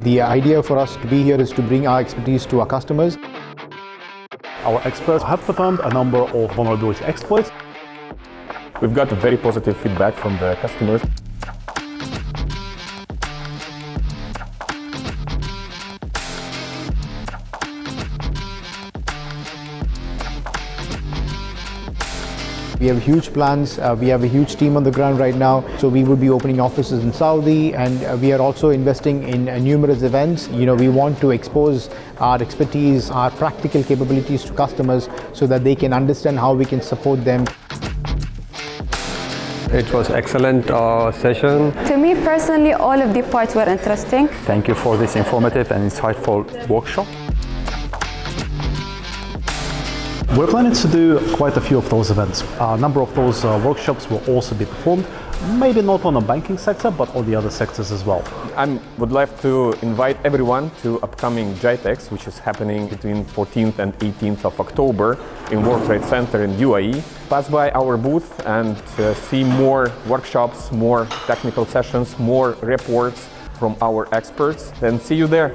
The idea for us to be here is to bring our expertise to our customers. Our experts have performed a number of vulnerability exploits. We've got very positive feedback from the customers. We have huge plans. We have a huge team on the ground right now. So we will be opening offices in Saudi, and we are also investing in numerous events. We want to expose our expertise, our practical capabilities to customers so that they can understand how we can support them. It was an excellent session. To me personally, all of the parts were interesting. Thank you for this informative and insightful workshop. We're planning to do quite a few of those events. A number of those workshops will also be performed, maybe not on the banking sector, but on the other sectors as well. I would like to invite everyone to upcoming GITEX, which is happening between 14th and 18th of October in World Trade Center in UAE. Pass by our booth and see more workshops, more technical sessions, more reports from our experts. Then see you there.